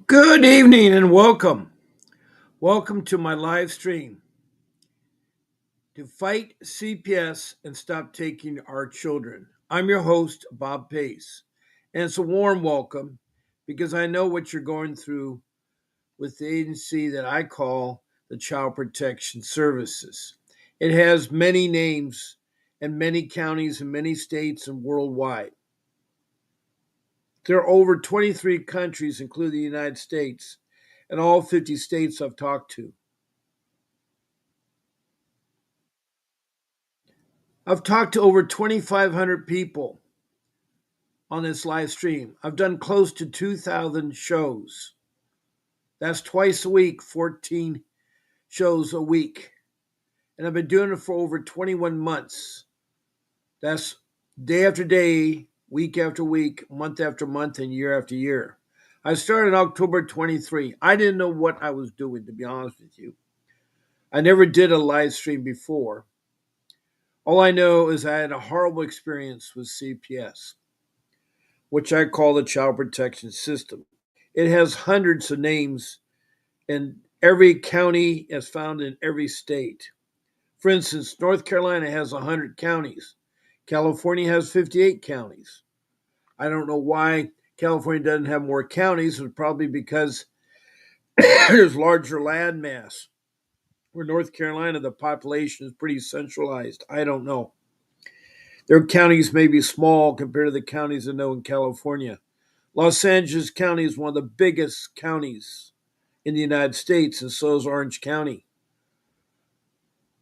Good evening and welcome. Welcome to my live stream to fight CPS and stop taking our children. I'm your host, Bob Pace, and it's a warm welcome because I know what you're going through with the agency that I call the Child Protection Services. It has many names and many counties in many states and worldwide. There are over 23 countries, including the United States, and all 50 states I've talked to. I've talked to over 2,500 people on this live stream. I've done close to 2,000 shows. That's twice a week, 14 shows a week. And I've been doing it for over 21 months. That's day after day, week after week, month after month, and year after year. I started in October 23. I didn't know what I was doing, to be honest with you. I never did a live stream before. All I know is I had a horrible experience with CPS, which I call the Child Protection System. It has hundreds of names, and every county is found in every state. For instance, North Carolina has 100 counties. California has 58 counties. I don't know why California doesn't have more counties. It's probably because there's larger land mass. Where North Carolina, the population is pretty centralized. I don't know. Their counties may be small compared to the counties I know in California. Los Angeles County is one of the biggest counties in the United States, and so is Orange County.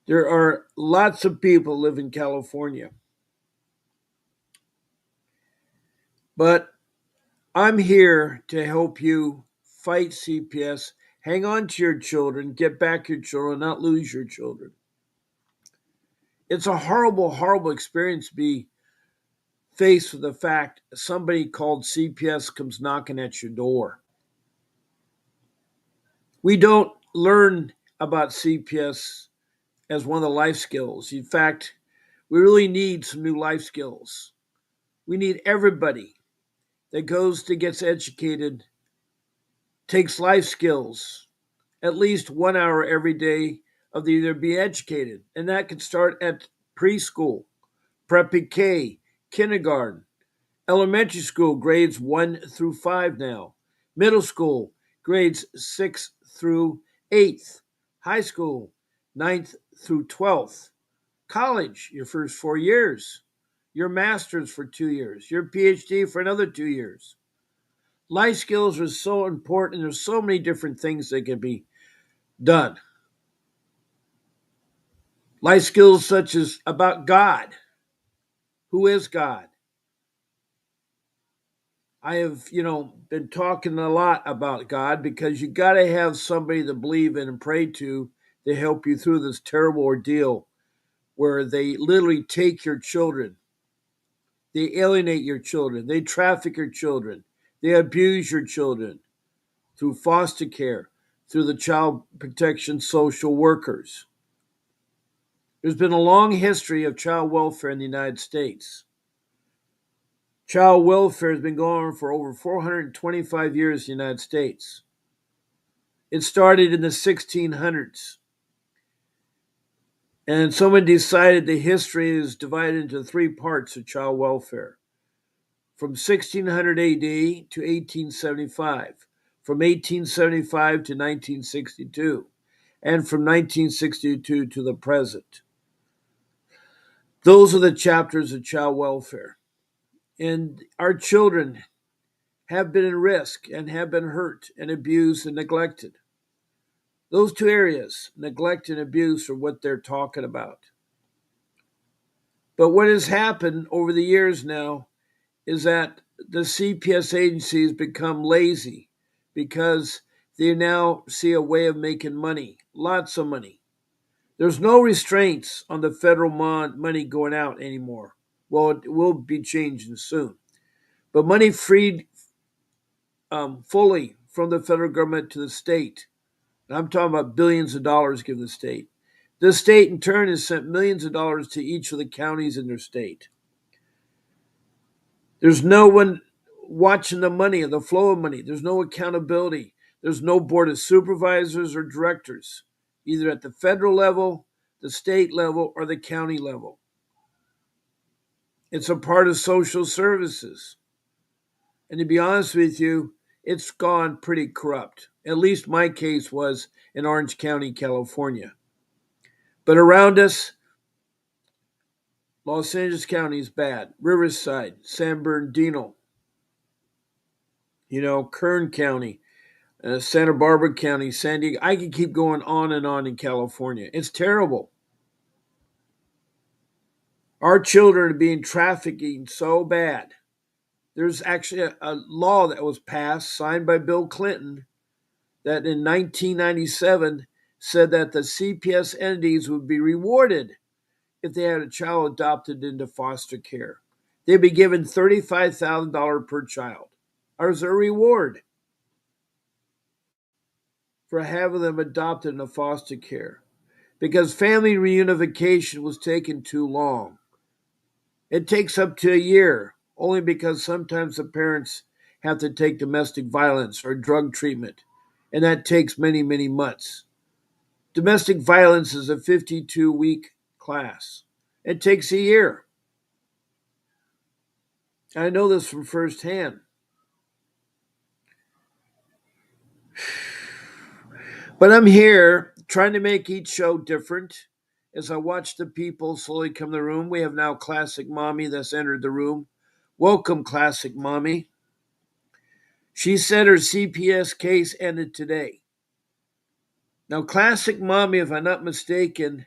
There are lots of people who live in California. But I'm here to help you fight CPS. Hang on to your children, get back your children, not lose your children. It's a horrible, horrible experience to be faced with the fact somebody called CPS comes knocking at your door. We don't learn about CPS as one of the life skills. In fact, we really need some new life skills. We need everybody that goes to gets educated, takes life skills, at least 1 hour every day of either be educated. And that can start at preschool, preppy K, kindergarten, elementary school, grades 1 through 5 now, middle school, grades 6 through 8th, high school, 9th through 12th, college, your first 4 years, your master's for 2 years, your PhD for another 2 years. Life skills are so important. There's so many different things that can be done. Life skills such as about God. Who is God? I have, been talking a lot about God because you got to have somebody to believe in and pray to help you through this terrible ordeal where they literally take your children. They alienate your children. They traffic your children. They abuse your children through foster care, through the child protection social workers. There's been a long history of child welfare in the United States. Child welfare has been going on for over 425 years in the United States. It started in the 1600s. And someone decided the history is divided into three parts of child welfare. From 1600 AD to 1875, from 1875 to 1962, and from 1962 to the present. Those are the chapters of child welfare. And our children have been at risk and have been hurt and abused and neglected. Those two areas, neglect and abuse, are what they're talking about. But what has happened over the years now is that the CPS agencies become lazy because they now see a way of making money, lots of money. There's no restraints on the federal money going out anymore. Well, it will be changing soon. But money freed fully from the federal government to the state. And I'm talking about billions of dollars given the state. The state, in turn, has sent millions of dollars to each of the counties in their state. There's no one watching the money or the flow of money. There's no accountability. There's no board of supervisors or directors, either at the federal level, the state level, or the county level. It's a part of social services. And to be honest with you, it's gone pretty corrupt. At least my case was in Orange County, California. But around us, Los Angeles County is bad. Riverside, San Bernardino, Kern County, Santa Barbara County, San Diego. I can keep going on and on in California. It's terrible. Our children are being trafficking so bad. There's actually a law that was passed, signed by Bill Clinton, that in 1997 said that the CPS entities would be rewarded if they had a child adopted into foster care. They'd be given $35,000 per child as a reward for having them adopted into foster care because family reunification was taking too long. It takes up to a year, only because sometimes the parents have to take domestic violence or drug treatment, and that takes many, many months. Domestic violence is a 52-week class. It takes a year. I know this from firsthand. But I'm here trying to make each show different. As I watch the people slowly come to the room, we have now Classic Mommy that's entered the room. Welcome, Classic Mommy. She said her CPS case ended today. Now, Classic Mommy, if I'm not mistaken,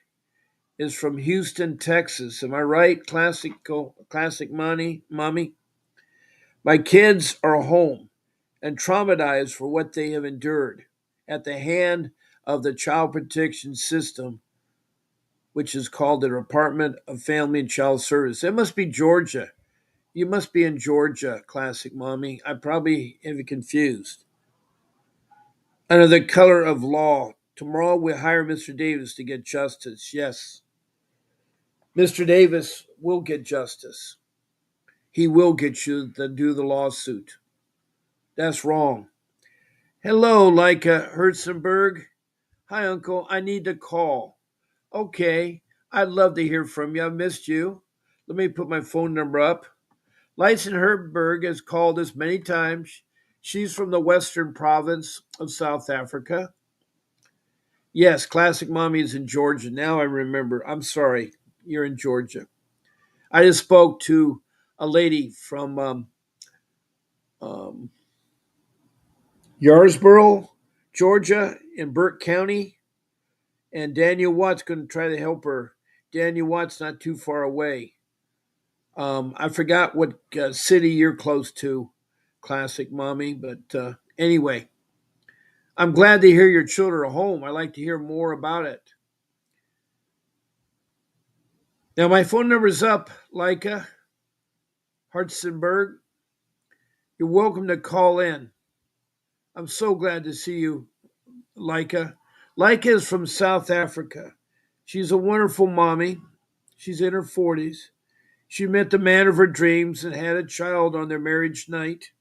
is from Houston, Texas. Am I right, Classic Mommy? My kids are home and traumatized for what they have endured at the hand of the child protection system, which is called the Department of Family and Child Service. It must be Georgia. You must be in Georgia, Classic Mommy. I probably have you confused. Under the color of law, tomorrow we hire Mr. Davis to get justice. Yes, Mr. Davis will get justice. He will get you to do the lawsuit. That's wrong. Hello, Leica Herzenberg. Hi, Uncle. I need to call. Okay. I'd love to hear from you. I missed you. Let me put my phone number up. Lyson Herberg has called us many times. She's from the western province of South Africa. Yes, Classic Mommy is in Georgia. Now I remember. I'm sorry. You're in Georgia. I just spoke to a lady from um, Yarsboro, Georgia, in Burke County, and Daniel Watt's going to try to help her. Daniel Watt's not too far away. I forgot what city you're close to, Classic Mommy, but anyway, I'm glad to hear your children are home. I'd like to hear more about it. Now, my phone number's up, Leica Hartzenberg. You're welcome to call in. I'm so glad to see you, Leica. Leica is from South Africa. She's a wonderful mommy. She's in her 40s. She met the man of her dreams and had a child on their marriage night.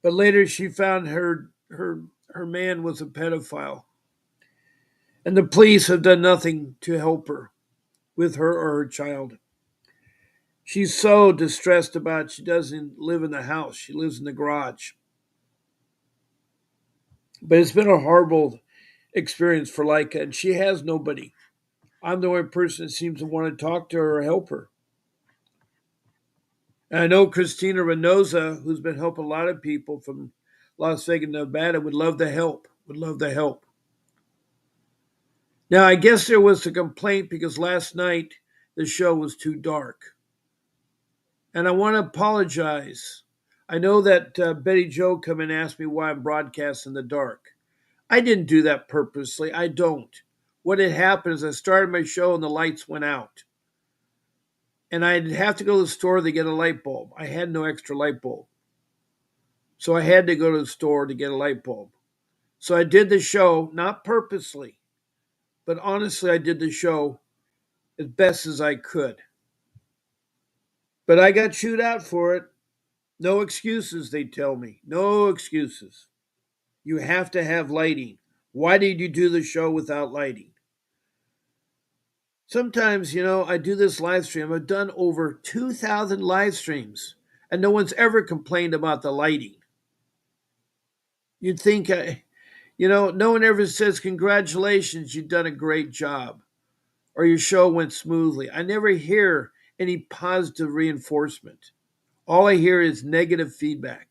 But later she found her man was a pedophile. And the police have done nothing to help her with her or her child. She's so distressed about it, she doesn't live in the house. She lives in the garage. But it's been a horrible experience for Leica, and she has nobody. I'm the only person that seems to want to talk to her or help her. And I know Christina Renoza, who's been helping a lot of people from Las Vegas, Nevada, would love to help. Would love to help. Now, I guess there was a complaint because last night the show was too dark. And I want to apologize. I know that Betty Jo come and asked me why I'm broadcasting in the dark. I didn't do that purposely. I don't. What had happened is I started my show and the lights went out. And I'd have to go to the store to get a light bulb. I had no extra light bulb. So I had to go to the store to get a light bulb. So I did the show, not purposely, but honestly, I did the show as best as I could. But I got chewed out for it. No excuses, they tell me. No excuses. You have to have lighting. Why did you do the show without lighting? Sometimes, I do this live stream. I've done over 2,000 live streams, and no one's ever complained about the lighting. You'd think, no one ever says, congratulations, you've done a great job, or your show went smoothly. I never hear any positive reinforcement. All I hear is negative feedback.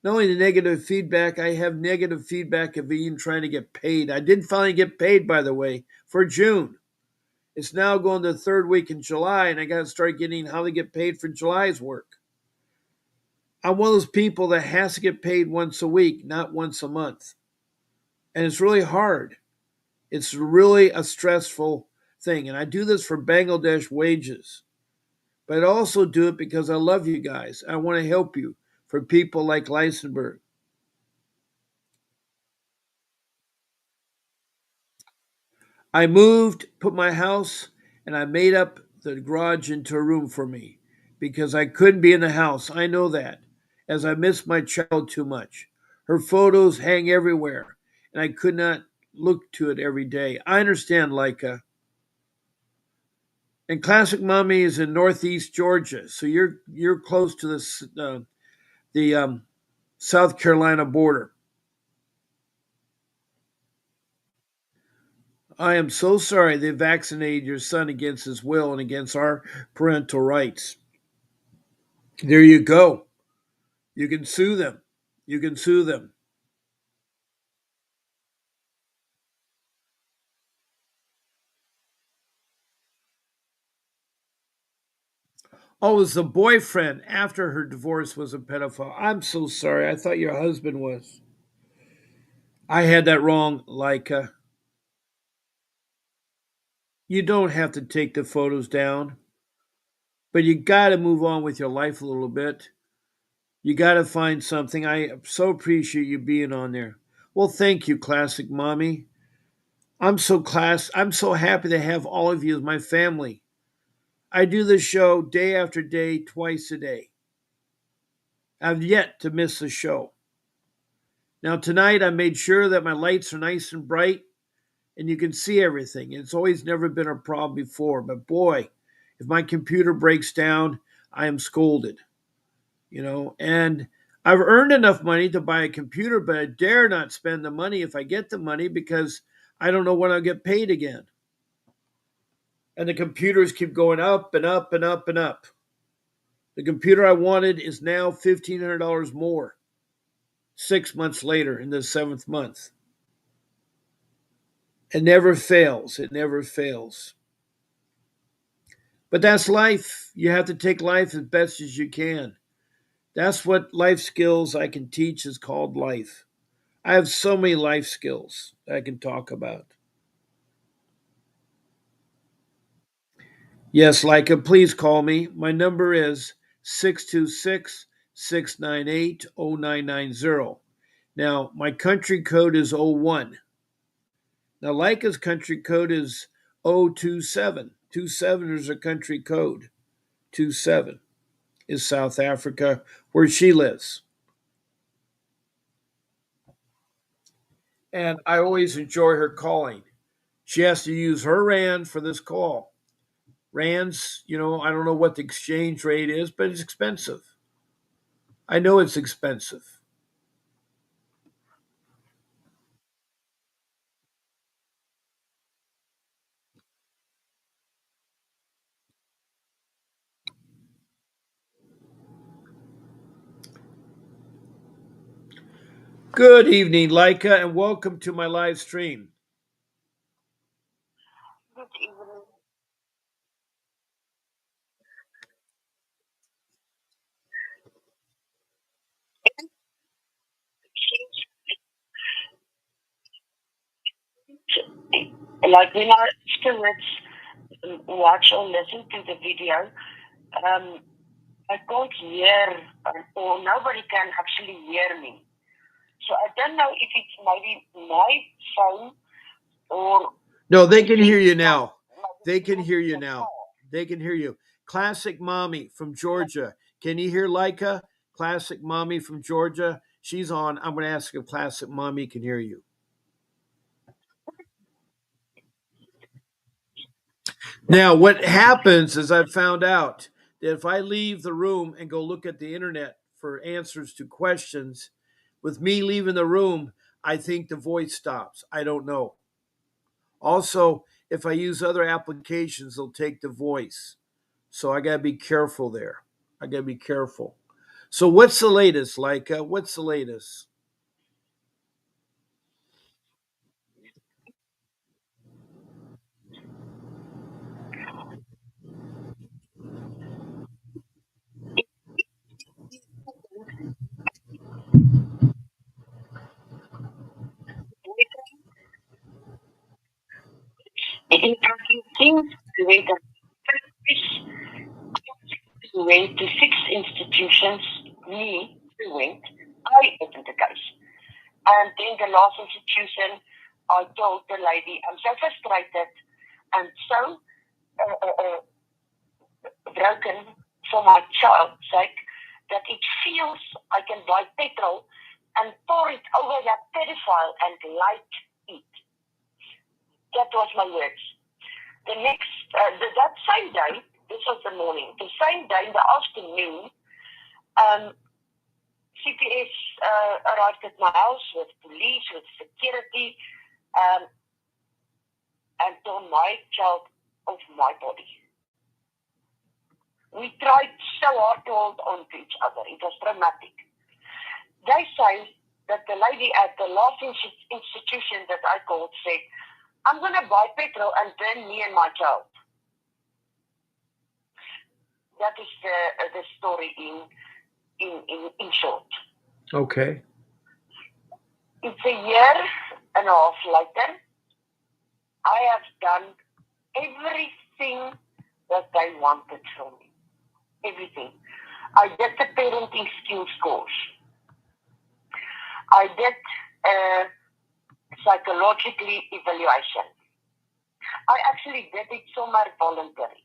Not only the negative feedback, I have negative feedback of even trying to get paid. I did finally get paid, by the way, for June. It's now going to the third week in July, and I got to start getting how to get paid for July's work. I'm one of those people that has to get paid once a week, not once a month. And it's really hard. It's really a stressful thing. And I do this for Bangladesh wages. But I also do it because I love you guys. I want to help you for people like Leisenberg. I moved, put my house, and I made up the garage into a room for me because I couldn't be in the house. I know that, as I miss my child too much. Her photos hang everywhere, and I could not look to it every day. I understand, Leica. And Classic Mommy is in Northeast Georgia, so you're close to the South Carolina border. I am so sorry they vaccinated your son against his will and against our parental rights. There you go. You can sue them. You can sue them. Oh, it was the boyfriend after her divorce was a pedophile. I'm so sorry. I thought your husband was. I had that wrong, Leica. You don't have to take the photos down, but you got to move on with your life a little bit. You got to find something. I so appreciate you being on there. Well, thank you, Classic Mommy. I'm so happy to have all of you as my family. I do this show day after day, twice a day. I've yet to miss a show. Now, tonight I made sure that my lights are nice and bright and you can see everything. It's always never been a problem before, but boy, if my computer breaks down, I am scolded. And I've earned enough money to buy a computer, but I dare not spend the money if I get the money because I don't know when I'll get paid again. And the computers keep going up and up and up and up. The computer I wanted is now $1,500 more 6 months later in the seventh month. It never fails. It never fails. But that's life. You have to take life as best as you can. That's what life skills I can teach is called life. I have so many life skills I can talk about. Yes, Leica, please call me. My number is 626-698-0990. Now, my country code is 01. Now, Leica's country code is 027. 27 is a country code. 27 is South Africa, where she lives. And I always enjoy her calling. She has to use her RAND for this call. RAND's, I don't know what the exchange rate is, but it's expensive. I know it's expensive. Good evening, Leica, and welcome to my live stream. Like when our spirits watch or listen to the video, um, I can't hear, or nobody can actually hear me. So I don't know if it's maybe my phone or No, they if can hear you it's like now. They maybe can hear you the now. car. They can hear you. Classic Mommy from Georgia. Can you hear Leica? Classic Mommy from Georgia. She's on. I'm going to ask if Classic Mommy can hear you. Now, what happens is I've found out that if I leave the room and go look at the internet for answers to questions, with me leaving the room, I think the voice stops. I don't know. Also, if I use other applications, they'll take the voice. So I got to be careful there. I got to be careful. So, what's the latest? What's the latest? Things went went to six institutions. We went. I opened the case. And then the last institution, I told the lady, I'm so frustrated and so broken for my child's sake that it feels I can buy petrol and pour it over that pedophile and light it. That was my words. The next, that same day, this was the morning, the same day in the afternoon, CPS arrived at my house with police, with security, and tore my child off my body. We tried so hard to hold on to each other. It was traumatic. They say that the lady at the last institution that I called said, I'm going to buy petrol and burn me and my child. That is the story in short. Okay. It's a year and a half later. I have done everything that they wanted from me. Everything. I did the parenting skills course. I did psychologically evaluation. I actually did it somewhere voluntary.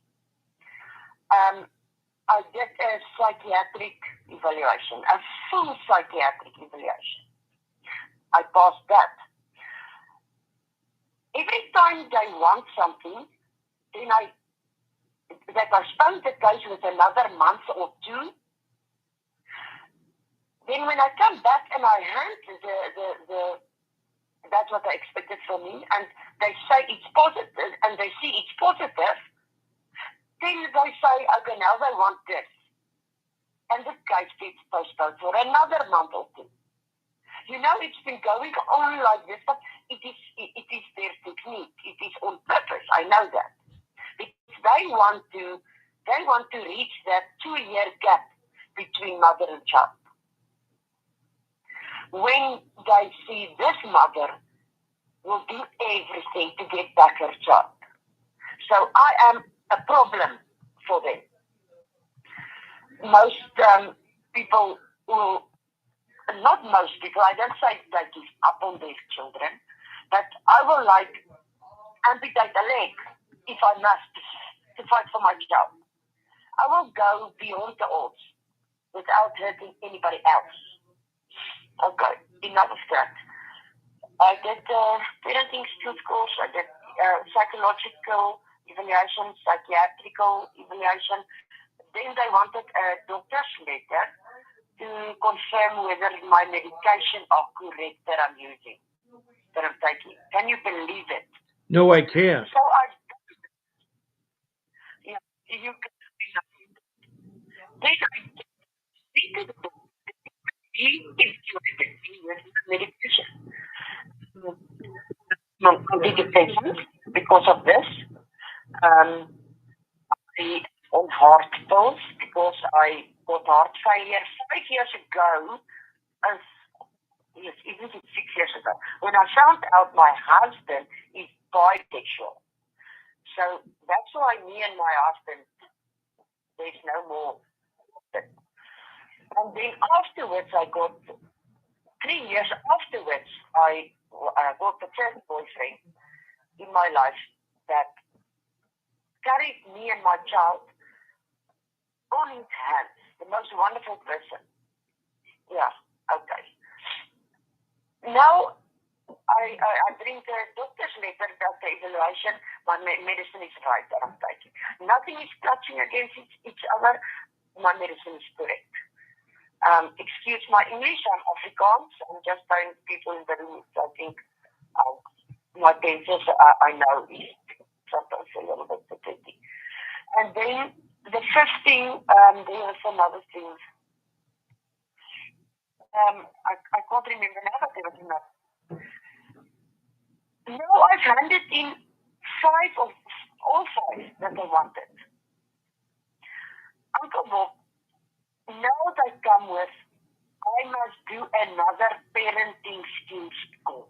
I did a psychiatric evaluation, a full psychiatric evaluation. I passed that. Every time they want something, then they postpone the case with another month or two. Then when I come back and I hand that's what I expected from me, and they say it's positive, and they see it's positive, then they say, okay, now they want this. And the case gets postponed for another month or two. You know, it's been going on like this, but it is their technique. It is on purpose. I know that. Because they want to reach that 2-year gap between mother and child. When they see this mother will do everything to get back her child. So I am a problem for them. Most people will, not most people, I don't say they give up on their children, but I will amputate a leg if I must to fight for my child. I will go beyond the odds without hurting anybody else. Okay, enough of that. I did parenting skills course, I did psychological evaluation, psychiatrical evaluation. Then they wanted a doctor's letter to confirm whether my medication are correct that I'm using, that I'm taking. Can you believe it? No, I can't. So you can. Then I treated the doctor. He evaluated me with medication. Antidepressants because of this. I on heart pills because I got heart failure 5 years ago. Yes, even 6 years ago. When I found out my husband is bisexual. So that's why me and my husband, there's no more. And then afterwards, I got 3 years afterwards, I got the first boyfriend in my life that carried me and my child on his hands. The most wonderful person. Yeah, okay. Now I drink a doctor's letter that the evaluation, my medicine is right that I'm taking. Nothing is touching against each other. My medicine is correct. Excuse my English, I'm Afrikaans. I'm just telling people in the room. I think my tenses, I know, is sometimes a little bit pathetic. And then the fifth thing, there was another thing. I can't remember now, but there was another. No, I've handed in all five that I wanted. Uncle Bob, now they come with, I must do another parenting skills course.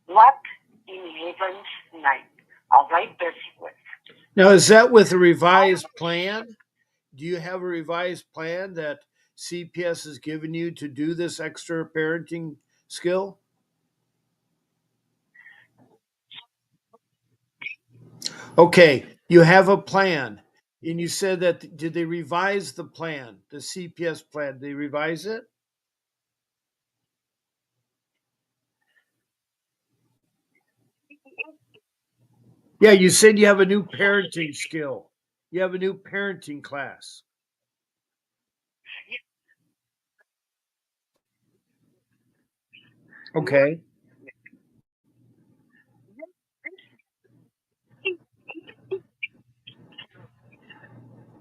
What in heaven's name are they busy with? Now, is that with a revised plan? Do you have a revised plan that CPS has given you to do this extra parenting skill? Okay, you have a plan. And you said that did they revise the plan, the CPS plan? Did they revise it? Yeah, you said you have a new parenting skill. You have a new parenting class. Okay.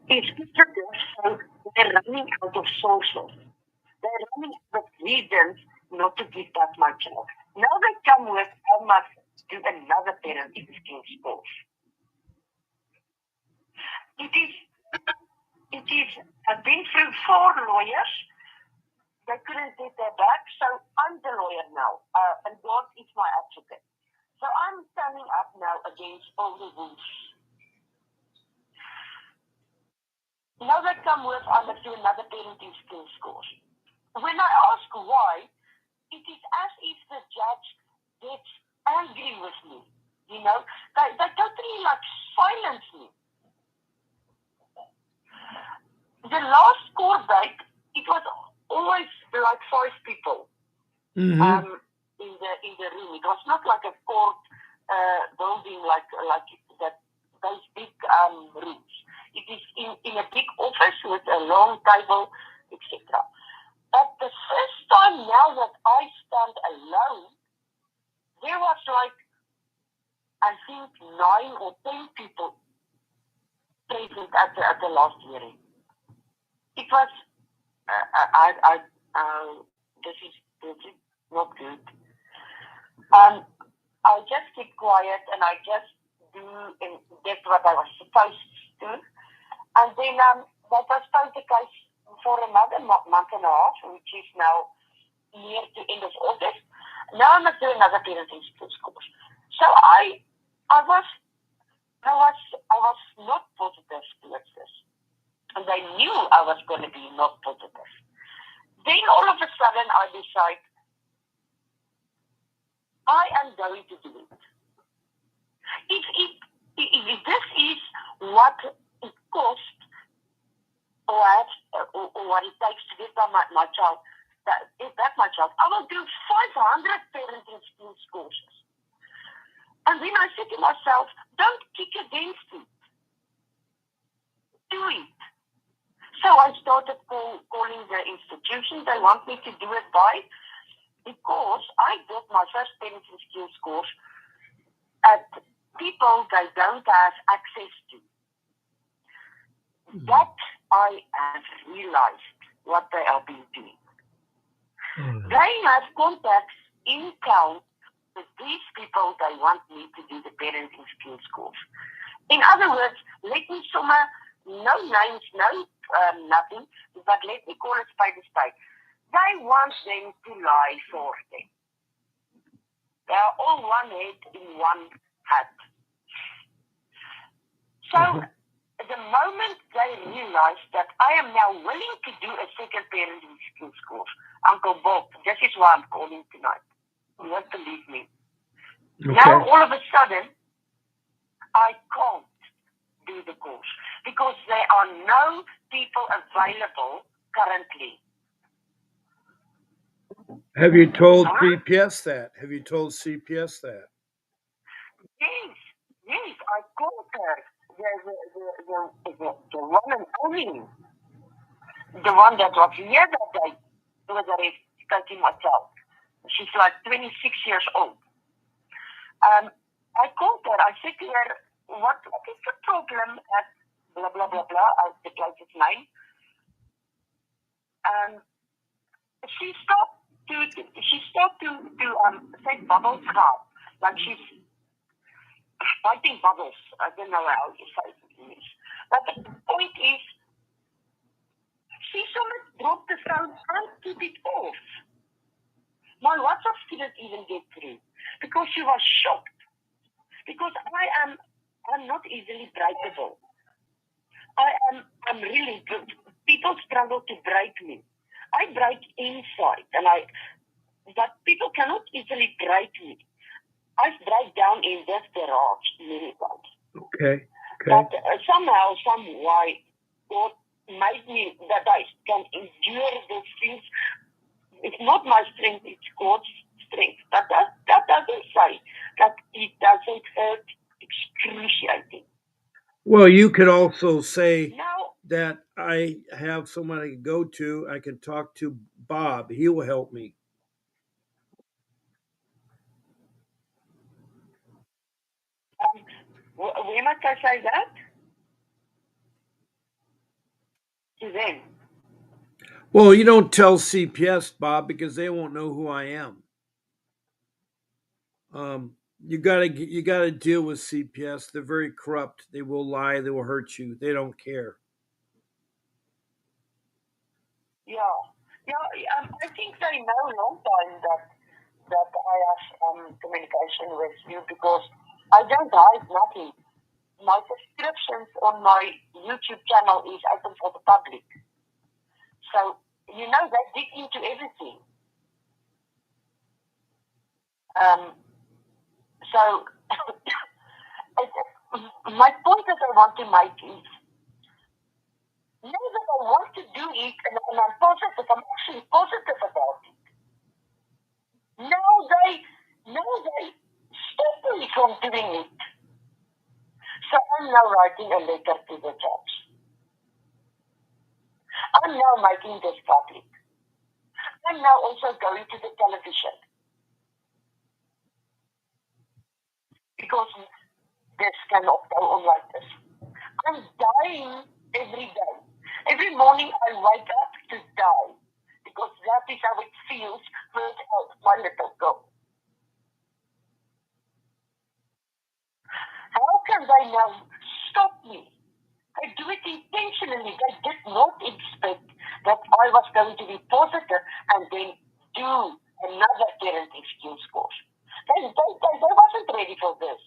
It's because they're running out of sources. They're running out of reasons not to give that much love. Now they come with, I must do another parenting skills course. It is, I've been through 4 lawyers. They couldn't get their back, so I'm the lawyer now, and God is my advocate. So I'm standing up now against all the rules. Now they come with, I must do another parenting skills course. When I ask why, it is as if the judge gets angry with me. You know, they totally like silence me. The last court date, it was always like 5 people Mm-hmm. in the room. It was not like a court building like that those big rooms. It is in a big office with a long table, etc. But the first time now that I stand alone, there was like, I think 9 or 10 people present at the last hearing. It was, this is not good. I just keep quiet and I just do and did what I was supposed to. And then that was the case for another month and a half, which is now near to end of August. Now I must do another parenting skills course. So I was not positive towards this. And they knew I was going to be not positive. Then all of a sudden I decide I am going to do it. If this is what it costs or what it takes to get my child, my child, I will do 500 parenting skills courses. And then I said to myself, don't kick against it. Do it. So I started calling the institution they want me to do it by, because I did my first parenting skills course at people they don't have access to. That I have realized what they are being doing. They have contacts in town with these people they want me to do the parenting skills course. In other words, let me somewhere, no names, no nothing, but let me call it spade a spade. They want them to lie for them. They are all one head in one hat. So the moment they realize that I am now willing to do a second parenting skills course, Uncle Bob, this is why I'm calling tonight. You won't believe me. Okay. Now all of a sudden, I can't do the course because there are no people available currently. Have you told Huh? CPS that? Have you told CPS that? Yes, yes, I called her. The one and only, the one that was here that day, was arrested myself. She's like 26 years old. I called her. I said to her, what is the problem at blah, blah, blah, blah, the place's name? Um, she started to say bubbles now. Like she's fighting bubbles. I don't know how you say it in English. But the point is, she somewhat dropped the phone and took it off. My WhatsApp didn't even get through because she was shocked. Because I'm not easily breakable. I'm really good. People struggle to break me. I break inside, but people cannot easily break me. I break down in this garage many times. Okay. But somehow, some way, God made me that I can endure those things. It's not my strength, it's God's strength. But that doesn't say that it doesn't hurt excruciating. Well, you could also say Now, that I have someone I can go to. I can talk to Bob. He will help me. where must I say that? To them. Well, you don't tell CPS, Bob, because they won't know who I am. You gotta deal with CPS. They're very corrupt. They will lie. They will hurt you. They don't care. Yeah. Yeah, I think they know a long time that I have communication with you because I don't hide nothing. My subscriptions on my YouTube channel is open for the public. So, they dig into everything. Um, so, my point that I want to make is now that I want to do it and I'm positive, I'm actually positive about it. Now they stop me from doing it. So I'm now writing a letter to the judge. I'm now making this public. I'm now also going to the television because this cannot go on like this. I'm dying every day. Every morning I wake up to die because that is how it feels without my little girl. How can they now stop me? They do it intentionally. They did not expect that I was going to be positive and then do another parenting skills course. They wasn't ready for this.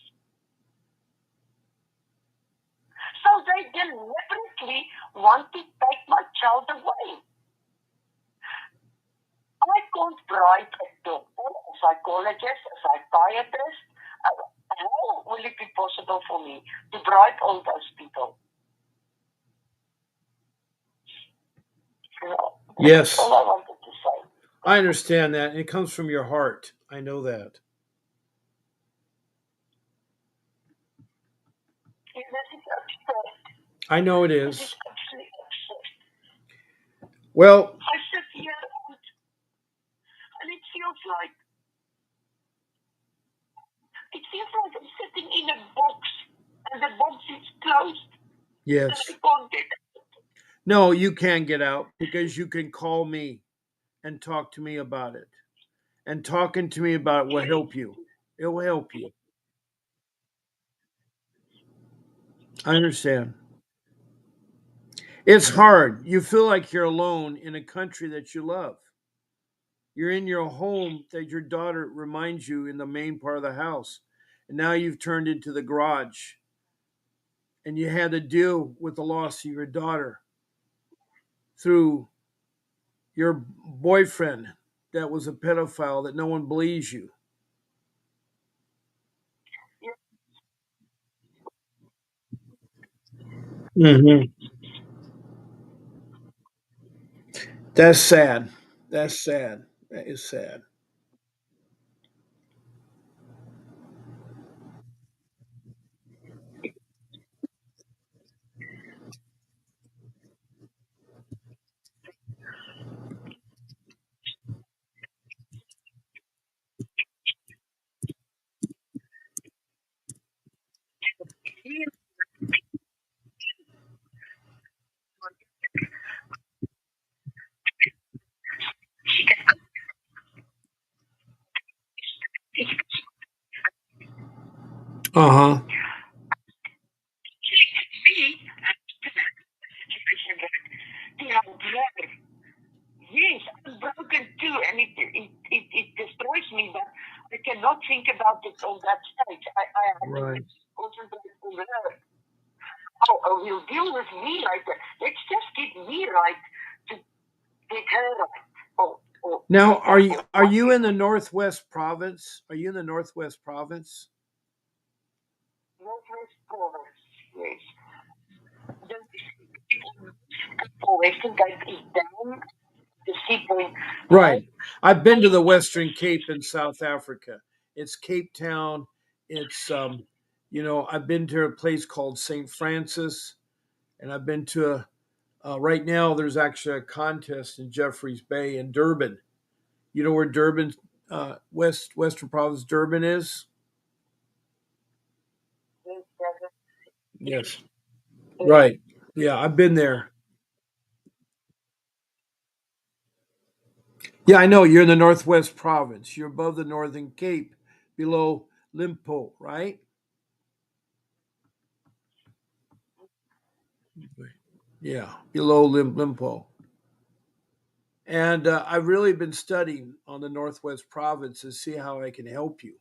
So they deliberately want to take my child away. I can't bribe a doctor, a psychologist, a psychiatrist. How will it be possible for me to bribe all those people? That's Yes, all I wanted to say. I understand that. It comes from your heart. I know that. This is absurd. I know it This is is. absolutely absurd. Well, I sit here and it feels like I'm sitting in a box and the box is closed and I yes. can't get out. No, you can get out because you can call me and talk to me about it. And talking to me about it will help you. It will help you. I understand. It's hard. You feel like you're alone in a country that you love. You're in your home that your daughter reminds you in the main part of the house. And now you've turned into the garage and you had to deal with the loss of your daughter through your boyfriend that was a pedophile that no one believes you. Hmm. That's sad. That's sad. That is sad. Uh huh. Yes, I'm broken too, and it destroys me, but I cannot think about it on that stage. I have to Right. concentrate on her. Oh, we'll deal with me later. Let's just get me right to get her right. Now, Or are what you we in the Northwest Province? Are you in the Northwest Province? Northwest Province. Yes. The Western Cape is down to 3.5. Right. I've been to the Western Cape in South Africa. It's Cape Town. It's I've been to a place called St. Francis, and I've been to right now. There's actually a contest in Jeffreys Bay in Durban. You know where Durban, Western Province, Durban is? Yes. Right. Yeah, I've been there. Yeah, I know. You're in the Northwest Province. You're above the Northern Cape, below Limpo, right? Yeah, below Limpo. And I've really been studying on the Northwest Province to see how I can help you.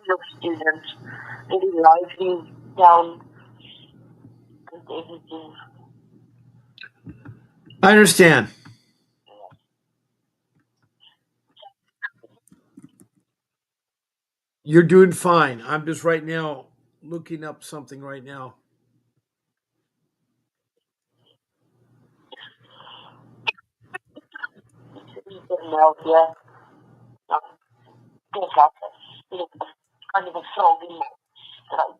Of students, very lively down and everything. I understand. You're doing fine. I'm just right now looking up something right now. Now, yeah, no, things like that. Kind of a frog in my throat.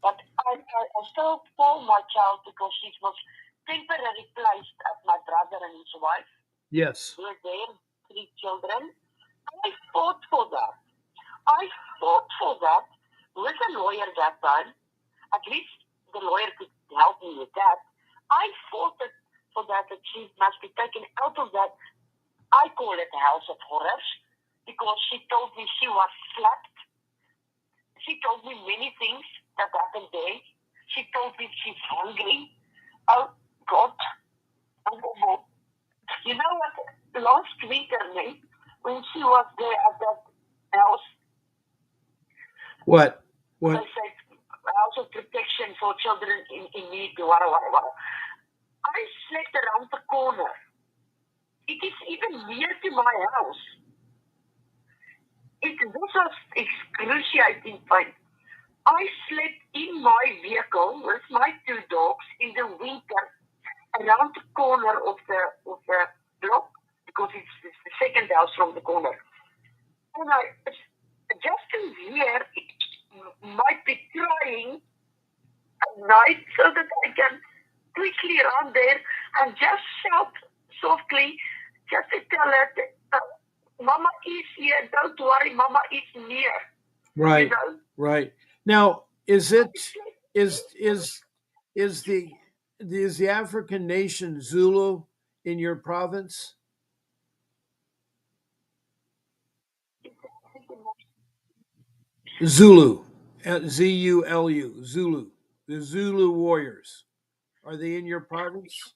But I still call my child because she was temporarily placed at my brother and his wife. Yes. With their three children. I fought for that. I fought for that with a lawyer that time. At least the lawyer could help me with that. I fought it for that she must be taken out of that. I call it a house of horrors because she told me she was slapped. She told me many things that happened there. She told me she's hungry. Oh, God. Oh, oh, oh. You know what? Last week, when she was there at that house, What? they What? said, house of protection for children in need, whatever. I slept around the corner. It is even near to my house. This was excruciating pain. I slept in my vehicle with my two dogs in the winter around the corner of the block because it's the second house from the corner. And I just to hear it might be crying at night so that I can quickly run there and just shout softly just to tell her that, Mama is here, don't worry, Mama is near. You Right. know? Right. Now, is is is the is the African nation Zulu in your province? Zulu, Zulu, Zulu. The Zulu warriors. Are they in your province?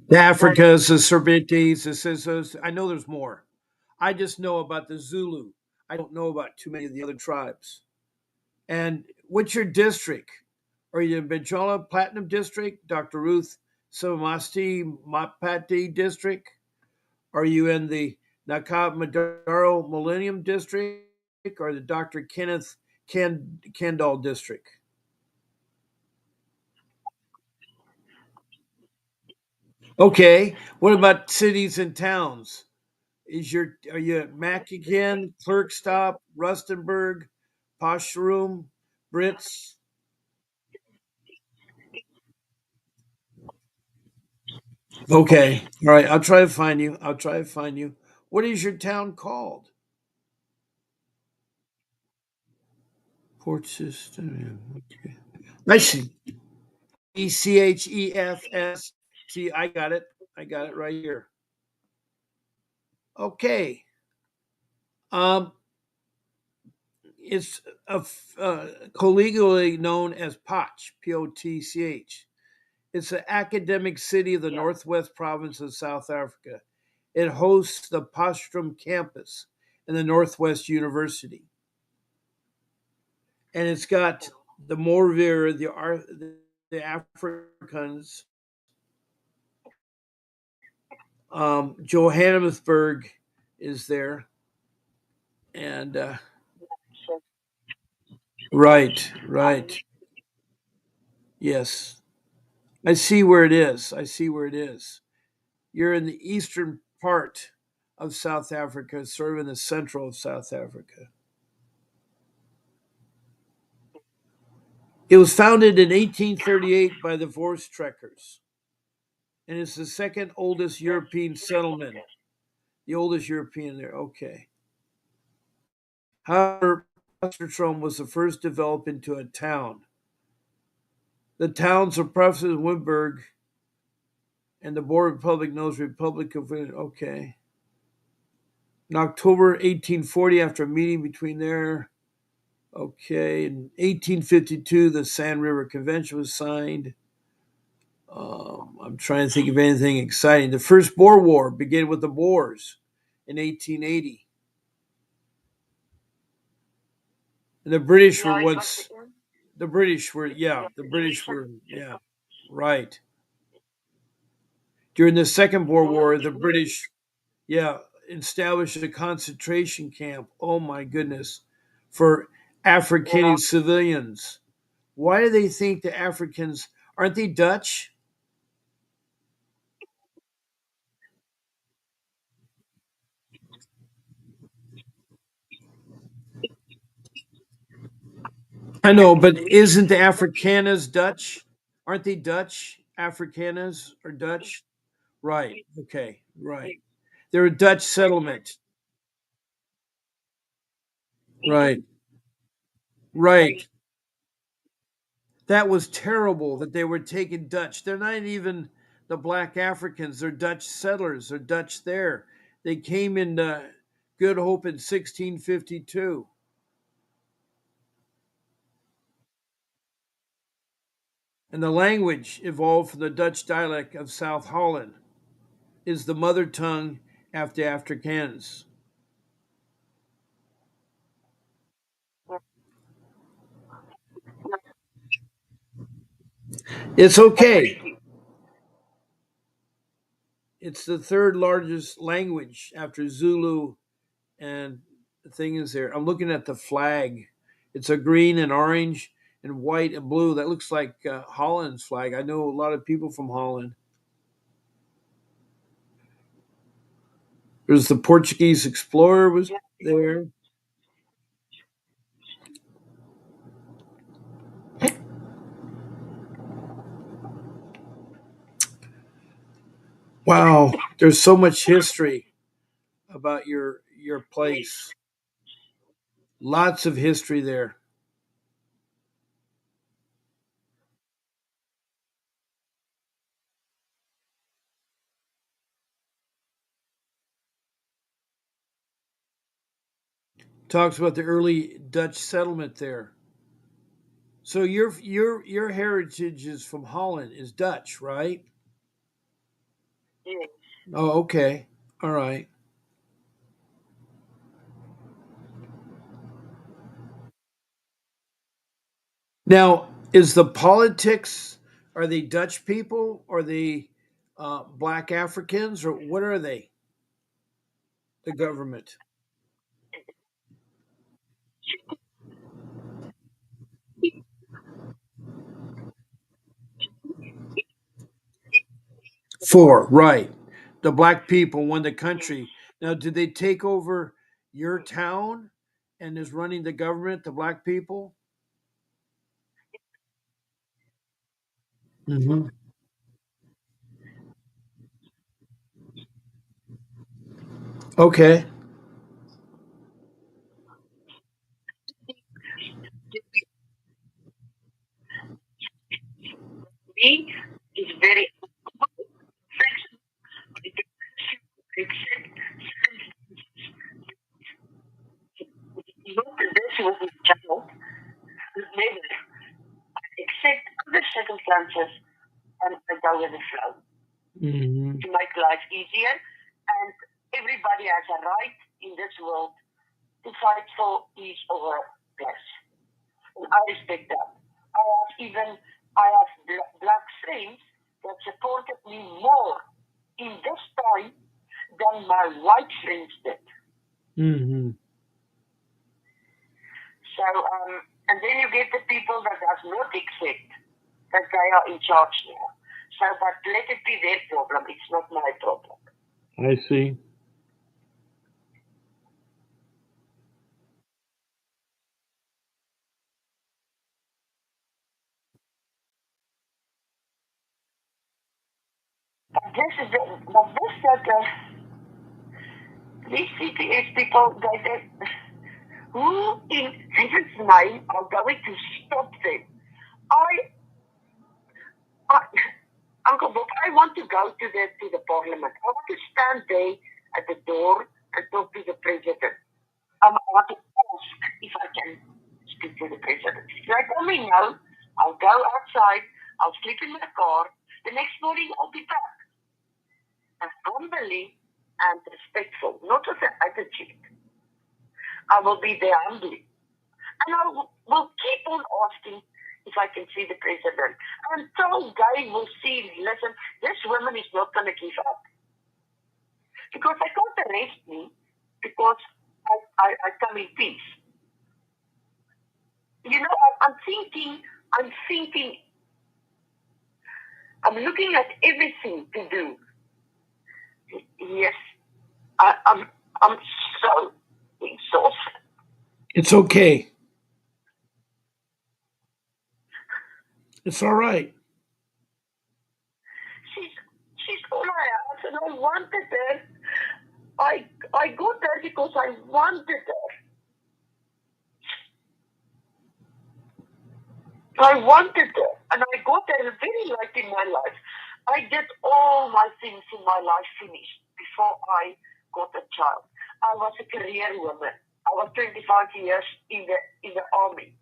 The Right. Africas, the Serbites, the Sisos. I know there's more. I just know about the Zulu. I don't know about too many of the other tribes. And what's your district? Are you in Benjola Platinum District, Dr. Ruth Samasti Mapati District? Are you in the Nakab Madaro Millennium District or the Dr. Kenneth Kendall District? Okay. What about cities and towns? Are you at Mackin, Clerkstop, Rustenburg, Poshroom, Brits? Okay. All right. I'll try to find you. I'll try to find you. What is your town called? Port System. Okay. I see. Chefs. See, I got it. I got it right here. Okay. Um, it's collegially known as Potch, Potch. It's an academic city of the Yeah. northwest province of South Africa. It hosts the Potchefstroom campus and the Northwest University. And it's got the Morvir, the Africans, Johannesburg is there, and So, right, um, right, yes, I see where it is. I see where it is. You're in the eastern part of South Africa, sort of in the central of South Africa. It was founded in 1838 by the Voortrekkers, and it's the second oldest yes. European settlement. Yes. The oldest European there. Okay. However, Potchefstroom was the first developed into a town. The towns of Preussen and Wimberg and the Boer Republic knows Republic of okay. In October 1840, after a meeting between there, okay, in 1852, the Sand River Convention was signed. I'm trying to think of anything exciting. The first Boer War began with the Boers in 1880, and the British were Yeah, it was once. The British were, yeah, yeah, the the British recent were, yeah, right. During the Second Boer War, the British, yeah, established a concentration camp. Oh my goodness, for yeah. African civilians. Why do they think the Africans aren't they Dutch? I know, but isn't the Afrikaners Dutch? Aren't they Dutch? Afrikaners are Dutch? Right. Okay. Right. They're a Dutch settlement. Right. Right. That was terrible that they were taking Dutch. They're not even the black Africans. They're Dutch settlers. They're Dutch there. They came in Good Hope in 1652. And the language evolved from the Dutch dialect of South Holland, is the mother tongue after Afrikaans. It's okay. Thank you. It's the third largest language after Zulu, and the thing is there. I'm looking at the flag. It's a green and orange and white and blue. That looks like Holland's flag. I know a lot of people from Holland. There's the Portuguese explorer was Yeah. there. Wow, there's so much history about your place. Lots of history there. Talks about the early Dutch settlement there. So your heritage is from Holland, is Dutch, right? Yes. Oh, okay. All right. Now, is the politics, are they Dutch people? Are they black Africans? Or what are they? The government? Four, right. The black people won the Yes. country. Now, did they take over your town and is running the government, the black people? Hmm. Okay. Me is very flexible. Except not this was a child, never. Except other circumstances, and I go with the flow Hmm. to make life easier. And everybody has a right in this world to fight for peace over place. And I respect that. I have black friends that supported me more in this time than my white friends did. Hmm. So, and then you get the people that does not accept that they are in charge now. So, but let it be their problem. It's not my problem. I see. But this is the, but this that these CPS people, who in heaven's name are going to stop them? I I, Uncle Bob, I want to go to the parliament. I want to stand there at the door and talk to the president. I want to ask if I can speak to the president. They tell me no. I'll go outside. I'll sleep in my car. The next morning I'll be back. And humbly and respectful, not with an attitude. I will be there humbly. And I will keep on asking if I can see the president. Until they will see, listen, this woman is not going to give up. Because they can't arrest me because I come in peace. You know, I'm thinking, I'm looking at everything to do. Yes, I'm, I'm so exhausted. It's okay. It's all right. She's, she's all I asked and I wanted her. I got her because I wanted her. I wanted her, and I got her very late in my life. I did all my things in my life finished before I got a child. I was a career woman. I was 25 years in the army.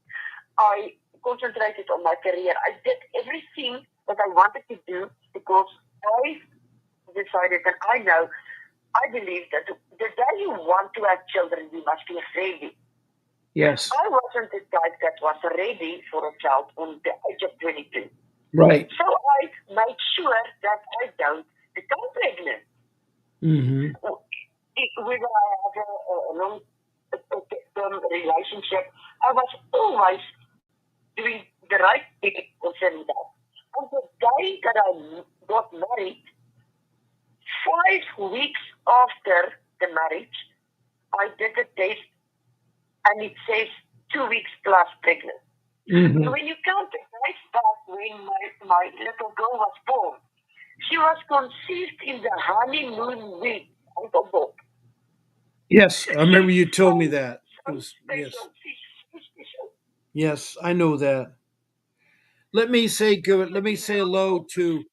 I concentrated on my career. I did everything that I wanted to do because I decided and I know, I believe that the day you want to have children, you must be ready. Yes. I wasn't the type that was ready for a child on the age of 22. Right. So I made sure that I don't become pregnant. Hmm. Whether I have a long-term relationship, I was always doing the right thing concerning that. On the day that I got married, 5 weeks after the marriage, I did a test and it says 2 weeks plus pregnant. Hmm. So when you count the days back when my little girl was born, she was conceived in the honeymoon week, Uncle Bob. Yes, I remember She's you told me so, that. It so was yes, special. She's so special. yes, I know that. Let me say good. Let me You say know, hello to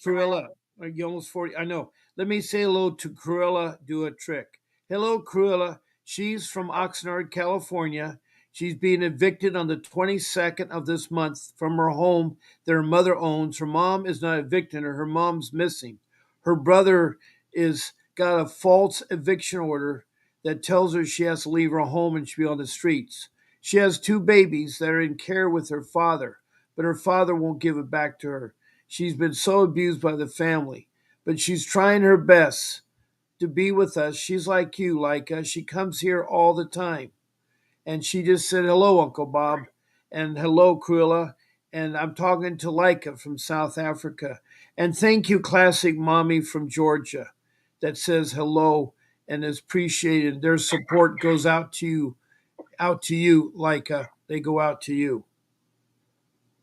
Cruella. You almost 40. I know. Let me say hello to Cruella. Do a trick. Hello, Cruella. She's from Oxnard, California. She's being evicted on the 22nd of this month from her home that her mother owns. Her mom is not evicting her. Her mom's missing. Her brother is got a false eviction order that tells her she has to leave her home and she'll be on the streets. She has two babies that are in care with her father, but her father won't give it back to her. She's been so abused by the family, but she's trying her best to be with us. She's like you, like us. She comes here all the time. And she just said, "Hello, Uncle Bob," and "Hello, Cruella." And I'm talking to Leica from South Africa. And thank you, Classic Mommy from Georgia, that says hello and is appreciated. Their support goes out to you, Leica. They go out to you.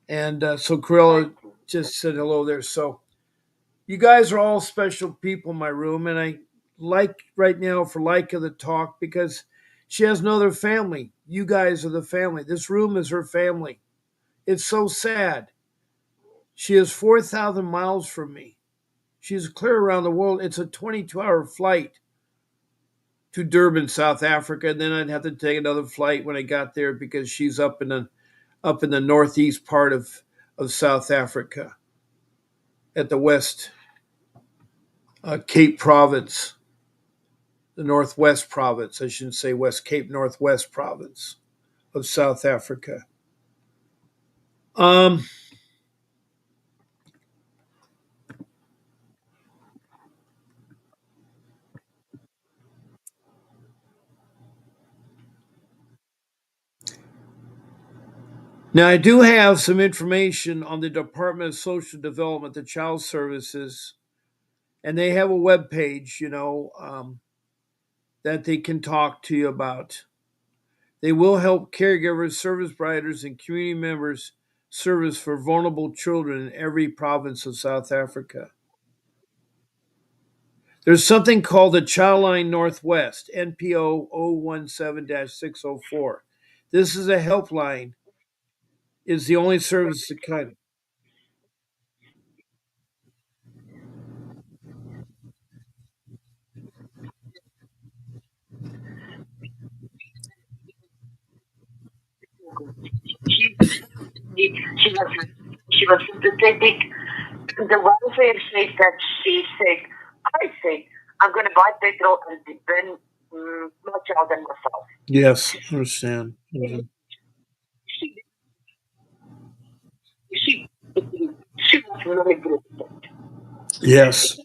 And so Cruella Thank you. just said hello there. So you guys are all special people in my room, and I like right now for Leica to talk because she has no other family. You guys are the family. This room is her family. It's so sad. She is 4,000 miles from me. She's clear around the world. It's a 22-hour flight to Durban, South Africa, and then I'd have to take another flight when I got there because she's up in the northeast part of South Africa at the West Cape Province, the Northwest Province. I shouldn't say West Cape, Northwest Province of South Africa. Um, Now, I do have some information on the Department of Social Development, the Child Services, and they have a web page, that they can talk to you about. They will help caregivers, service providers, and community members service for vulnerable children in every province of South Africa. There's something called the Childline Northwest, NPO 017 604. This is a helpline, is the only service that kind. She, she was she was sympathetic. The welfare said that I said, I'm going to buy petrol and burn my child and myself. Yes, I understand. Mhm. She, she, she was really good. Yes,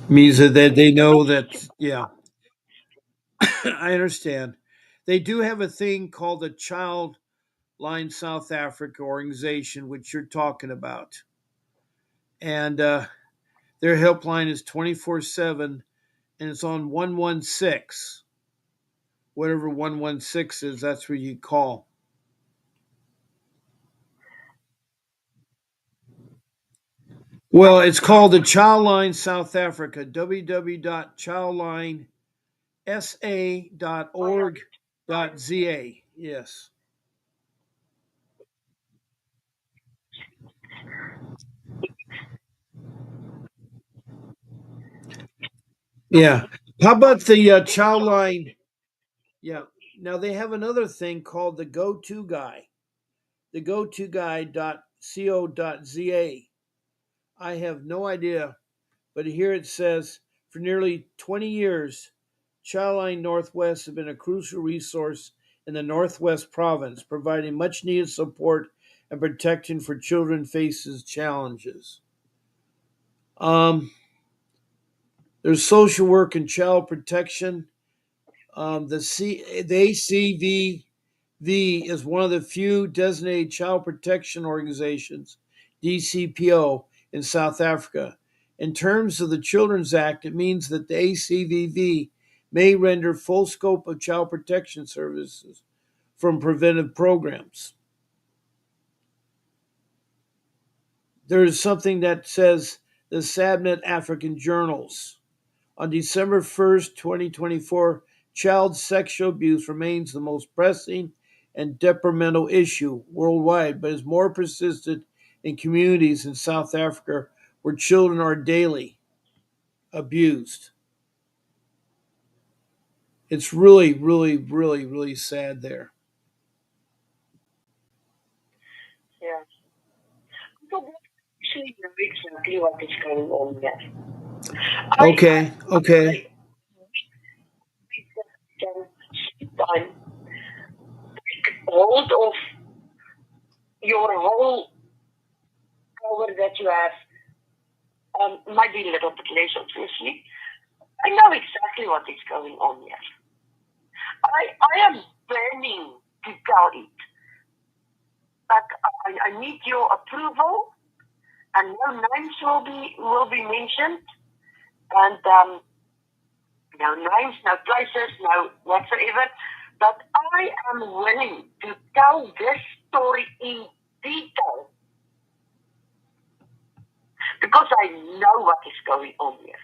means that they know that. Yeah, I understand. They do have a thing called the Child Line South Africa organization, which you're talking about, and their helpline is 24/7, and it's on 116. Whatever 116 is, that's where you call. Well, it's called the Child Line South Africa, www.childlinesa.org.za. Yes. Yeah. How about the Child Line? Yeah. Now they have another thing called the Go To Guy, the go to guy.co.za. I have no idea, but here it says for nearly 20 years, Childline Northwest has been a crucial resource in the Northwest province, providing much needed support and protection for children faces challenges. Um, there's social work and child protection. The ACVV is one of the few designated child protection organizations, DCPO, in South Africa. In terms of the Children's Act, it means that the ACVV may render full scope of child protection services from preventive programs. There is something that says the Sabnet African Journals. On December 1st, 2024, child sexual abuse remains the most pressing and detrimental issue worldwide, but is more persistent in communities in South Africa where children are daily abused. It's really, really, really, really sad there. actually know exactly what is going on here. Okay, okay. I can time hold of your whole power that you have. Might be a little bit less, obviously. I know exactly what is going on here. I am burning to tell it, but I need your approval, and no names will be mentioned, and no names, no places, no whatsoever. But I am willing to tell this story in detail because I know what is going on here.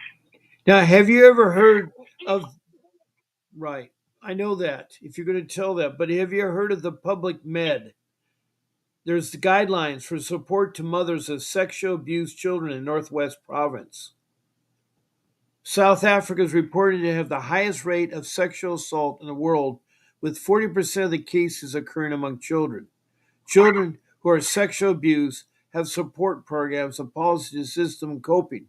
Now, have you ever heard of, right? I know that if you're going to tell that, but have you ever heard of the public med? There's the guidelines for support to mothers of sexual abused children in Northwest Province. South Africa is reported to have the highest rate of sexual assault in the world, with 40% of the cases occurring among children. Children who are sexually abused have support programs and policies to assist them in coping.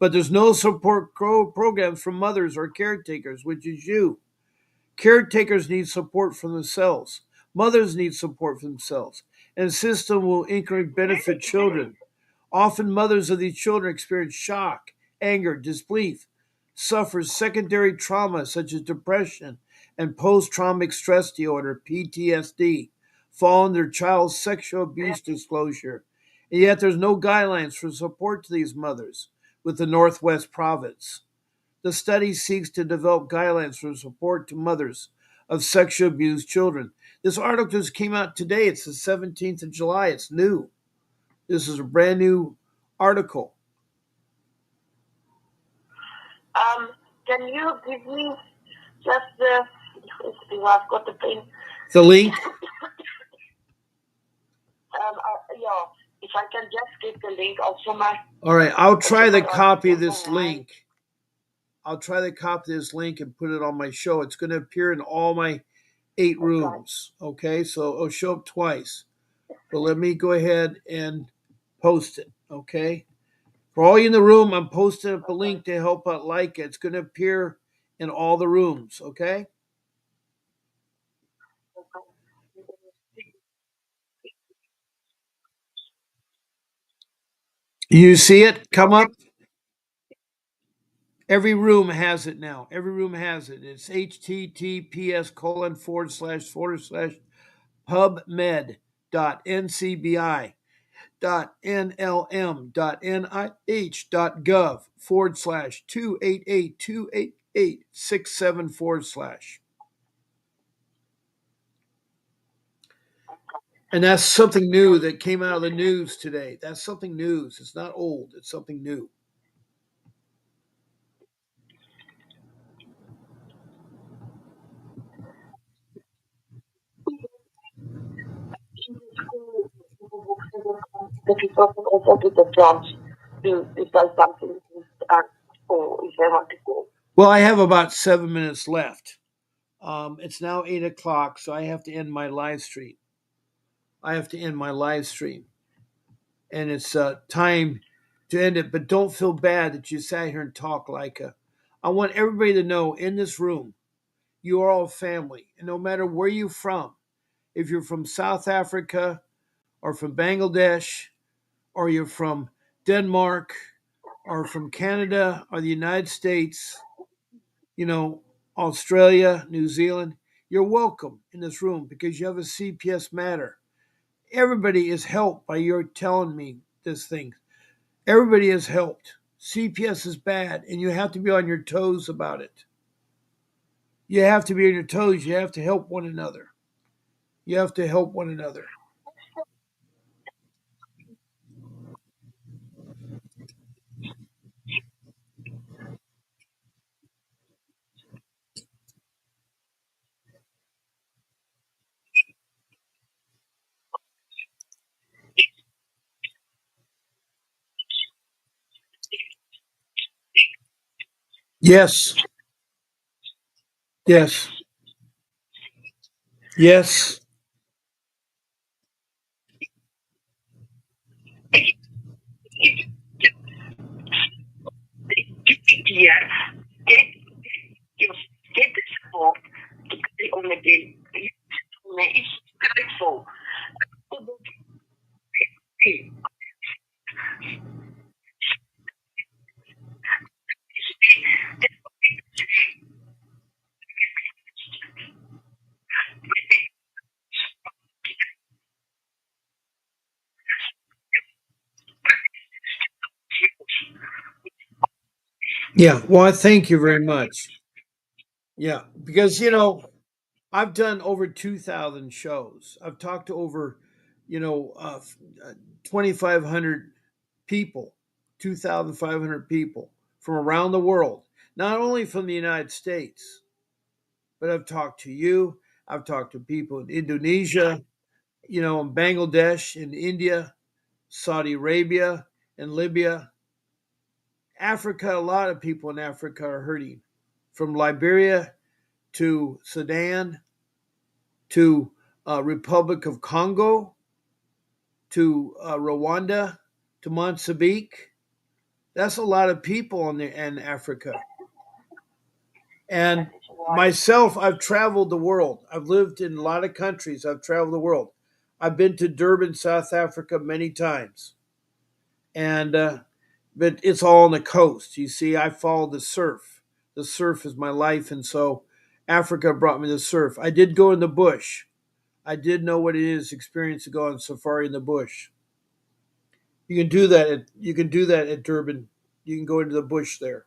But there's no support programs for mothers or caretakers, which is you. Caretakers need support for themselves. Mothers need support for themselves. And the system will increase benefit children. Often mothers of these children experience shock, anger, disbelief, suffer secondary trauma such as depression and post-traumatic stress disorder, PTSD, following their child's sexual abuse disclosure. And yet there's no guidelines for support to these mothers with the Northwest Province. The study seeks to develop guidelines for support to mothers of sexually abused children. This article just came out today. It's the 17th of July. It's new. This is a brand new article. Um, can you give me just the? I've got the pen. The link? Yeah, if I can just get the link also my All right, I'll try the copy of article this online. link. I'll try to copy this link and put it on my show. It's going to appear in all my 8 rooms. Okay, so it'll show up twice. But let me go ahead and post it. Okay. For all you in the room, I'm posting up a link to help out like it. It's going to appear in all the rooms. Okay. You see it come up? Every room has it now. Every room has it. It's https:// pubmed.ncbi.nlm.nih.gov/288288667/. And that's something new that came out of the news today. That's something news. It's not old. It's something new. The people can also get the chance to say something or if they want to go. Well, I have about 7 minutes left. It's now 8 o'clock, so I have to end my live stream. I have to end my live stream. And it's time to end it. But don't feel bad that you sat here and talked like a. I want everybody to know in this room, you are all family. And no matter where you're from, if you're from South Africa or from Bangladesh or you're from Denmark or from Canada or the United States, you know, Australia, New Zealand, you're welcome in this room because you have a CPS matter. Everybody is helped by your telling me this thing. Everybody is helped. CPS is bad, and you have to be on your toes about it. You have to be on your toes. You have to help one another. You have to help one another. Yes. Yes. Yes. here. Get your get the support to carry on again. It's grateful. Yeah. Well, I thank you very much. Yeah, because I've done over 2,000 shows. I've talked to over, 2,500 people, 2,500 people from around the world, not only from the United States, but I've talked to you. I've talked to people in Indonesia, in Bangladesh, in India, Saudi Arabia, and Libya. Africa, a lot of people in Africa are hurting, from Liberia to Sudan to Republic of Congo to Rwanda to Mozambique. That's a lot of people in Africa. And myself, I've traveled the world. I've lived in a lot of countries. I've traveled the world. I've been to Durban, South Africa, many times, and but it's all on the coast. You see, I follow the surf. The surf is my life, and so Africa brought me the surf. I did go in the bush. I did know what it is experience to go on safari in the bush. You can do that at Durban. You can go into the bush there.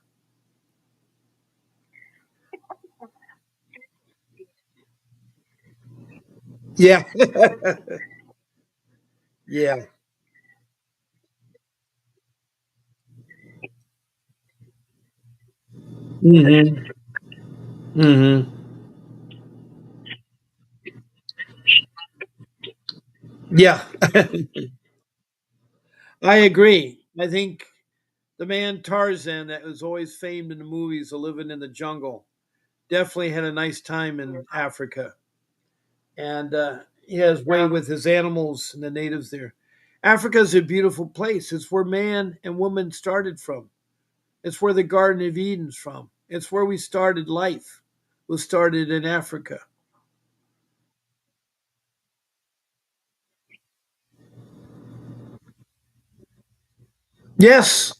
Yeah. Yeah. Hmm. Hmm. Yeah. I agree. I think the man Tarzan that was always famed in the movies of living in the jungle definitely had a nice time in Africa. And he has way with his animals and the natives there. Africa is a beautiful place. It's where man and woman started from. It's where the Garden of Eden's from. It's where we started life. Was started in Africa. Yes,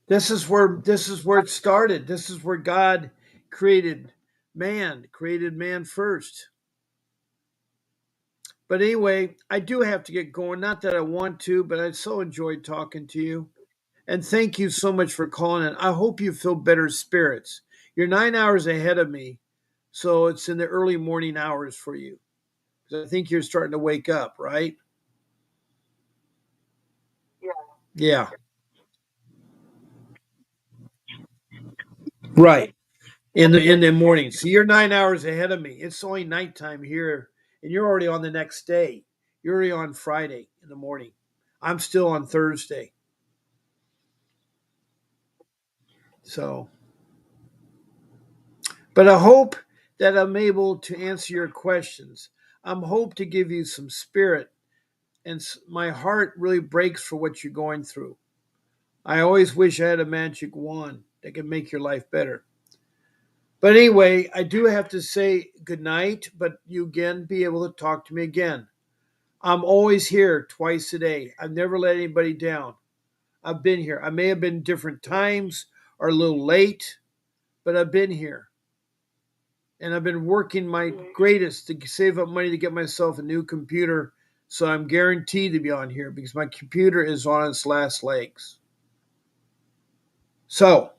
this is where it started. This is where God created man first. But anyway, I do have to get going. Not that I want to, but I so enjoyed talking to you. And thank you so much for calling in. I hope you feel better spirits. You're 9 hours ahead of me, so it's in the early morning hours for you. I think you're starting to wake up, right? Yeah. Right. In the morning. So you're 9 hours ahead of me. It's only nighttime here, and you're already on the next day. You're already on Friday in the morning. I'm still on Thursday. So, but I hope that I'm able to answer your questions. I'm hope to give you some spirit, and my heart really breaks for what you're going through. I always wish I had a magic wand that could make your life better. But anyway, I do have to say good night, but you again be able to talk to me again. I'm always here twice a day. I've never let anybody down. I've been here. I may have been different times or a little late, but I've been here. And I've been working my greatest to save up money to get myself a new computer. So I'm guaranteed to be on here because my computer is on its last legs. So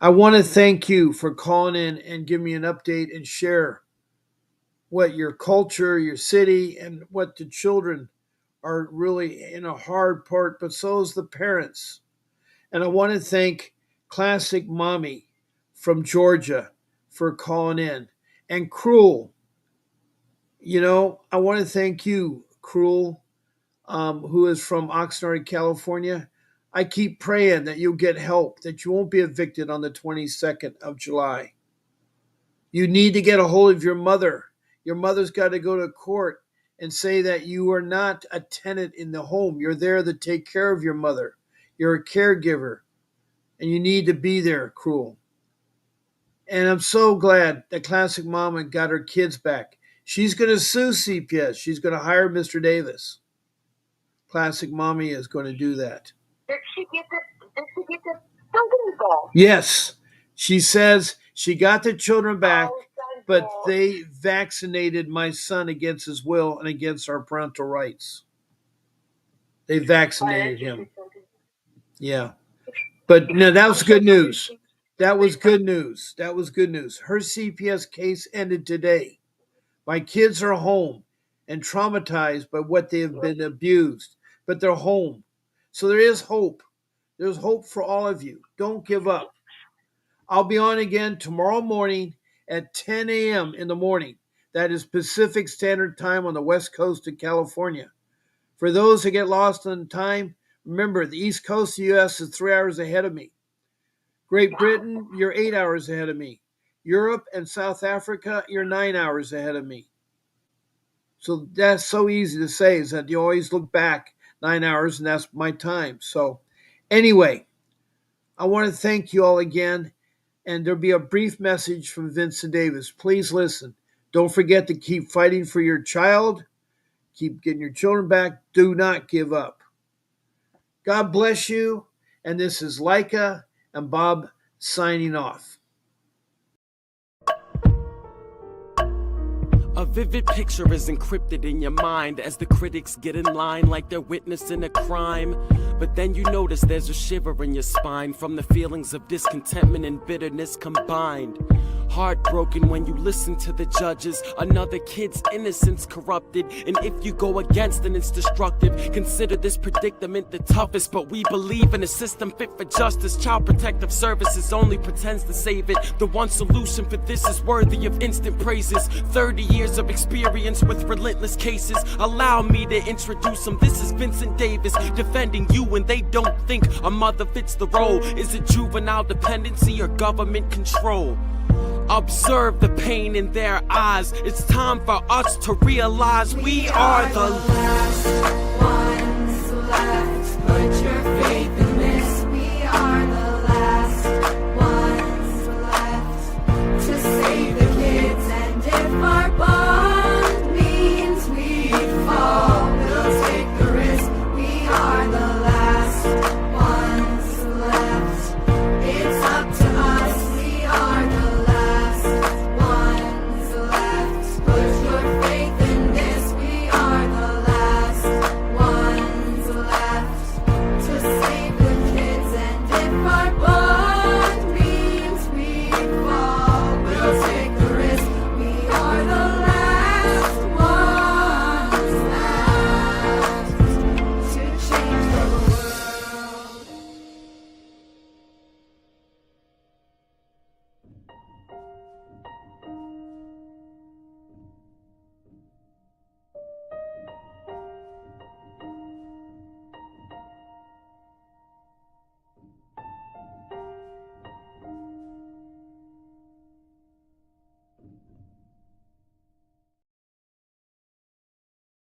I want to thank you for calling in and give me an update and share what your culture, your city, and what the children are really in a hard part, but so is the parents. And I want to thank Classic Mommy from Georgia for calling in. And Cruel, I want to thank you, Cruel, who is from Oxnard, California. I keep praying that you'll get help, that you won't be evicted on the 22nd of July. You need to get a hold of your mother. Your mother's got to go to court and say that you are not a tenant in the home. You're there to take care of your mother. You're a caregiver. and you need to be there, Cruel. And I'm so glad that Classic Mama got her kids back. She's going to sue CPS. She's going to hire Mr. Davis. Classic Mommy is going to do that. Did she get the children back? Yes. She says she got the children back, Oh, thank but God. they vaccinated my son against his will and against our parental rights. They vaccinated him. Yeah. But no, that was good news. That was good news. That was good news. Her CPS case ended today. My kids are home and traumatized by what they have been abused, but they're home. So there is hope. There's hope for all of you. Don't give up. I'll be on again tomorrow morning at 10 a.m. in the morning. That is Pacific Standard Time on the West Coast of California. For those that get lost in time, remember the East Coast of the U.S. is 3 hours ahead of me. Great Britain, you're 8 hours ahead of me. Europe and South Africa, you're 9 hours ahead of me. So that's so easy to say, is that you always look back 9 hours and that's my time. So anyway, I want to thank you all again. And there'll be a brief message from Vincent Davis. Please listen. Don't forget to keep fighting for your child. Keep getting your children back. Do not give up. God bless you. And this is Leica and Bob signing off. A vivid picture is encrypted in your mind as the critics get in line like they're witnessing a crime. But then you notice there's a shiver in your spine from the feelings of discontentment and bitterness combined. Heartbroken when you listen to the judges, another kid's innocence corrupted. And if you go against it, it's destructive. Consider this predicament the toughest, but we believe in a system fit for justice. Child Protective Services only pretends to save it. The one solution for this is worthy of instant praises. 30 years of experience with relentless cases. Allow me to introduce them. This is Vincent Davis, defending you when they don't think a mother fits the role. Is it juvenile dependency or government control? Observe the pain in their eyes. It's time for us to realize we are the last ones left. Put your faith in